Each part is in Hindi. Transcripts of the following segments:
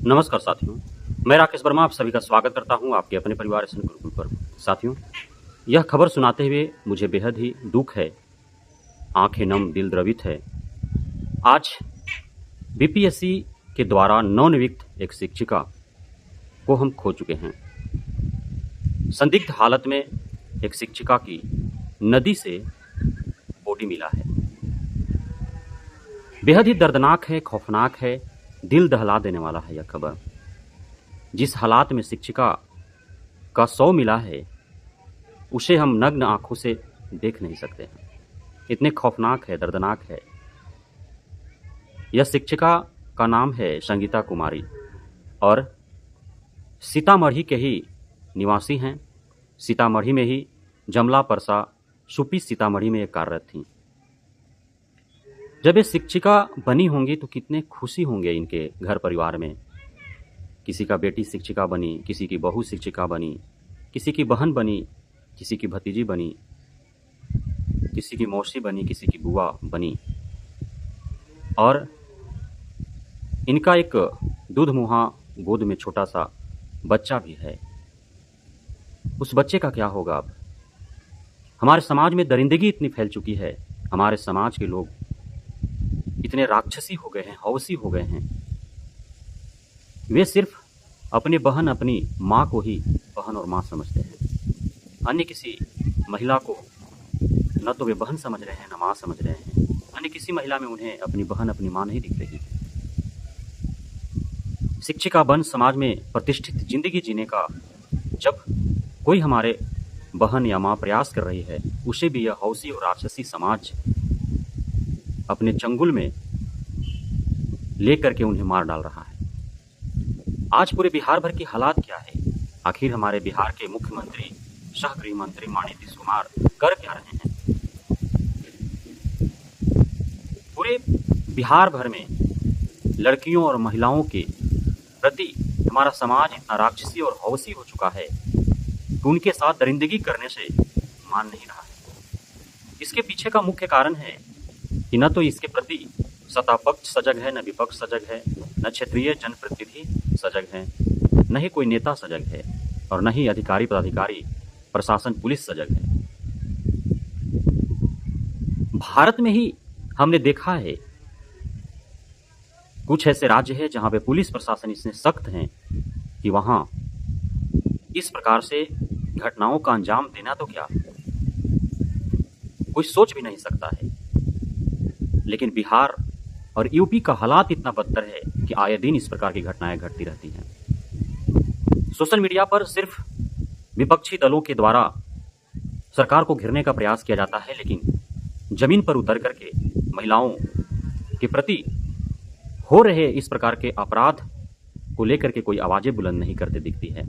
नमस्कार साथियों, मैं राकेश वर्मा आप सभी का स्वागत करता हूं आपके अपने परिवार एसएन गुरुकुल पर। साथियों, यह खबर सुनाते हुए मुझे बेहद ही दुख है, आंखें नम दिल द्रवित है। आज बीपीएससी के द्वारा नवनियुक्त एक शिक्षिका को हम खो चुके हैं। संदिग्ध हालत में एक शिक्षिका की नदी से बॉडी मिला है। बेहद ही दर्दनाक है, खौफनाक है, दिल दहला देने वाला है यह खबर। जिस हालात में शिक्षिका का शव मिला है उसे हम नग्न आंखों से देख नहीं सकते हैं। इतने खौफनाक है, दर्दनाक है। यह शिक्षिका का नाम है संगीता कुमारी और सीतामढ़ी के ही निवासी हैं। सीतामढ़ी में ही जमला परसा सुपी सीतामढ़ी में ये कार्यरत थीं। जब ये शिक्षिका बनी होंगी तो कितने खुशी होंगे इनके घर परिवार में। किसी का बेटी शिक्षिका बनी, किसी की बहू शिक्षिका बनी, किसी की बहन बनी, किसी की भतीजी बनी, किसी की मौसी बनी, किसी की बुआ बनी। और इनका एक दूधमुहा गोद में छोटा सा बच्चा भी है। उस बच्चे का क्या होगा अब? हमारे समाज में दरिंदगी इतनी फैल चुकी है, हमारे समाज के लोग इतने राक्षसी हो गए हैं, हौसी हो गए हैं। वे सिर्फ अपनी बहन, अपनी माँ को ही बहन और माँ समझते हैं। अन्य किसी महिला को न तो वे बहन समझ रहे हैं, न माँ समझ रहे हैं। अन्य किसी महिला में उन्हें अपनी बहन, अपनी माँ नहीं दिख रही। शिक्षिका बन समाज में प्रतिष्ठित जिंदगी जीने का जब कोई हमारे बहन या माँ प्रयास कर रही है, उसे भी यह हौसी और राक्षसी समाज अपने चंगुल में लेकर के उन्हें मार डाल रहा है। आज पूरे बिहार भर की हालात क्या है? आखिर हमारे बिहार के मुख्यमंत्री, सह गृह मंत्री माननीय नीतीश कुमार कर क्या रहे हैं? पूरे बिहार भर में लड़कियों और महिलाओं के प्रति हमारा समाज इतना राक्षसी और हौसी हो चुका है कि उनके साथ दरिंदगी करने से मान नहीं रहा है। इसके पीछे का मुख्य कारण है कि न तो इसके प्रति सत्तापक्ष सजग है, न विपक्ष सजग है, न क्षेत्रीय जनप्रतिनिधि सजग है, न ही कोई नेता सजग है और न ही अधिकारी, पदाधिकारी, प्रशासन, पुलिस सजग है। भारत में ही हमने देखा है कुछ ऐसे राज्य हैं जहां पे पुलिस प्रशासन इतने सख्त हैं कि वहां इस प्रकार से घटनाओं का अंजाम देना तो क्या कोई सोच भी नहीं सकता है। लेकिन बिहार और यूपी का हालात इतना बदतर है कि आए दिन इस प्रकार की घटनाएं घटती रहती हैं। सोशल मीडिया पर सिर्फ विपक्षी दलों के द्वारा सरकार को घेरने का प्रयास किया जाता है, लेकिन जमीन पर उतर करके महिलाओं के प्रति हो रहे इस प्रकार के अपराध को लेकर के कोई आवाजें बुलंद नहीं करते दिखती है।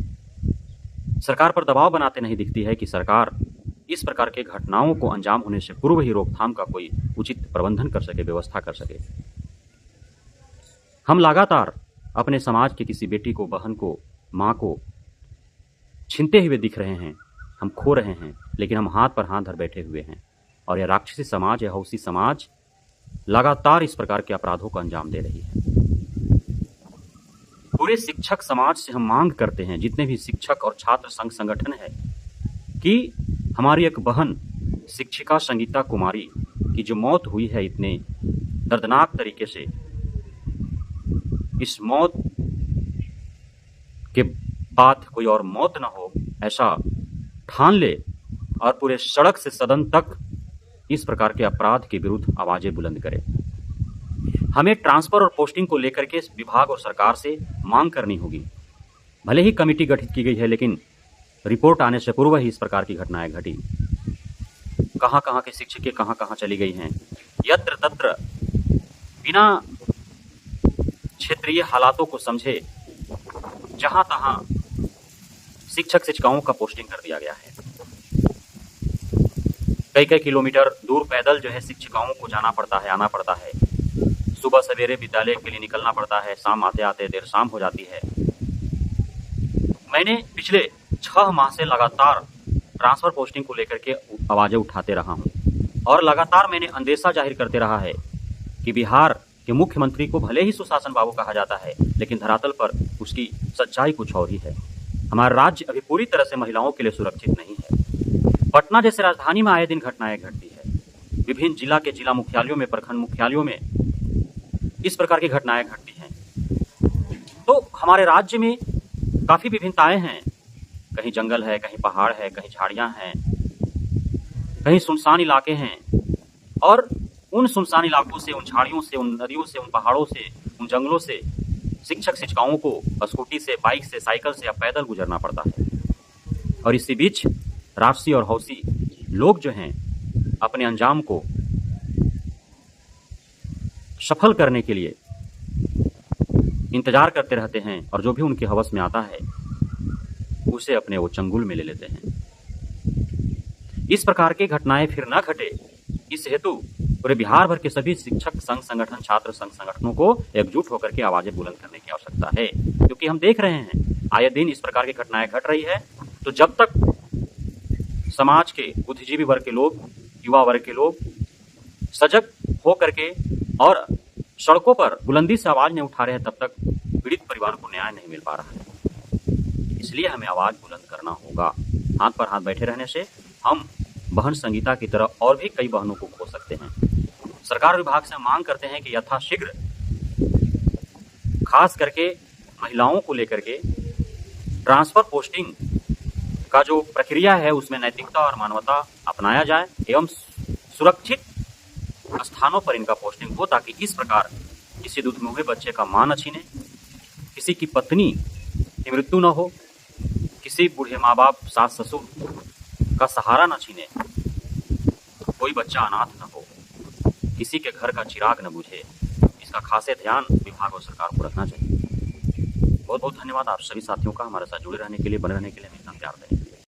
सरकार पर दबाव बनाते नहीं दिखती है कि सरकार इस प्रकार के घटनाओं को अंजाम होने से पूर्व ही रोकथाम का कोई उचित प्रबंधन कर सके, व्यवस्था कर सके। हम लगातार अपने समाज की किसी बेटी को, बहन को, माँ को छीनते हुए दिख रहे हैं, हम खो रहे हैं, लेकिन हम हाथ पर हाथ धर बैठे हुए हैं। और यह राक्षसी समाज, यह हौसी समाज लगातार इस प्रकार के अपराधों को अंजाम दे रही है। पूरे शिक्षक समाज से हम मांग करते हैं, जितने भी शिक्षक और छात्र संघ संगठन है, कि हमारी एक बहन शिक्षिका संगीता कुमारी की जो मौत हुई है इतने दर्दनाक तरीके से, इस मौत के बाद कोई और मौत न हो, ऐसा ठान ले और पूरे सड़क से सदन तक इस प्रकार के अपराध के विरुद्ध आवाजें बुलंद करे। हमें ट्रांसफर और पोस्टिंग को लेकर के विभाग और सरकार से मांग करनी होगी। भले ही कमेटी गठित की गई है, लेकिन रिपोर्ट आने से पूर्व ही इस प्रकार की घटनाएं घटी। कहां कहां के शिक्षिकें कहां कहां चली गई हैं, यत्र तत्र बिना क्षेत्रीय हालातों को समझे जहां तहां शिक्षक शिक्षिकाओं का पोस्टिंग कर दिया गया है। कई कई किलोमीटर दूर पैदल जो है शिक्षिकाओं को जाना पड़ता है, आना पड़ता है। सुबह सवेरे विद्यालय के लिए निकलना पड़ता है, शाम आते आते देर शाम हो जाती है। मैंने पिछले 6 माह से लगातार ट्रांसफर पोस्टिंग को लेकर के आवाजें उठाते रहा हूं और लगातार मैंने अंदेशा जाहिर करते रहा है कि बिहार कि मुख्यमंत्री को भले ही सुशासन बाबू कहा जाता है, लेकिन धरातल पर उसकी सच्चाई कुछ और ही है। हमारा राज्य अभी पूरी तरह से महिलाओं के लिए सुरक्षित नहीं है। पटना जैसे राजधानी में आए दिन घटनाएं घटती है। विभिन्न जिला के जिला मुख्यालयों में, प्रखंड मुख्यालयों में इस प्रकार की घटनाएं घटती हैं। तो हमारे राज्य में काफी विभिन्नताएं हैं। कहीं जंगल है, कहीं पहाड़ है, कहीं झाड़ियां हैं, कहीं सुनसान इलाके हैं। और उन सुनसान इलाकों से, उन झाड़ियों से, उन नदियों से, उन पहाड़ों से, उन जंगलों से शिक्षक शिक्षिकाओं को स्कूटी से, बाइक से, साइकिल से या पैदल गुजरना पड़ता है। और इसी बीच राजसी और हौसी लोग जो हैं अपने अंजाम को सफल करने के लिए इंतजार करते रहते हैं और जो भी उनके हवस में आता है उसे अपने वो चंगुल में ले लेते हैं। इस प्रकार की घटनाएं फिर न घटे, इस हेतु पूरे बिहार भर के सभी शिक्षक संघ संगठन, छात्र संघ संगठनों को एकजुट होकर के आवाजें बुलंद करने की आवश्यकता है। क्योंकि हम देख रहे हैं आए दिन इस प्रकार की घटनाएं घट रही है। तो जब तक समाज के बुद्धिजीवी वर्ग के लोग, युवा वर्ग के लोग सजग हो करके और सड़कों पर बुलंदी से आवाज नहीं उठा रहे हैं, तब तक पीड़ित परिवार को न्याय नहीं मिल पा रहा है। इसलिए हमें आवाज बुलंद करना होगा। हाथ पर हाथ बैठे रहने से हम बहन संगीता की तरह और भी कई बहनों को खो सकते हैं। सरकार विभाग से मांग करते हैं कि यथाशीघ्र, खास करके महिलाओं को लेकर के ट्रांसफर पोस्टिंग का जो प्रक्रिया है उसमें नैतिकता और मानवता अपनाया जाए एवं सुरक्षित स्थानों पर इनका पोस्टिंग हो, ताकि इस प्रकार किसी दूध में हुए बच्चे का मां न छीने, किसी की पत्नी की मृत्यु न हो, किसी बूढ़े माँ बाप, सास ससुर का सहारा न छीने, कोई बच्चा अनाथ न हो, किसी के घर का चिराग न बुझे। इसका खासे ध्यान विभाग और सरकार को रखना चाहिए। बहुत बहुत धन्यवाद आप सभी साथियों का हमारे साथ जुड़े रहने के लिए, बने रहने के लिए। हम प्यार दें।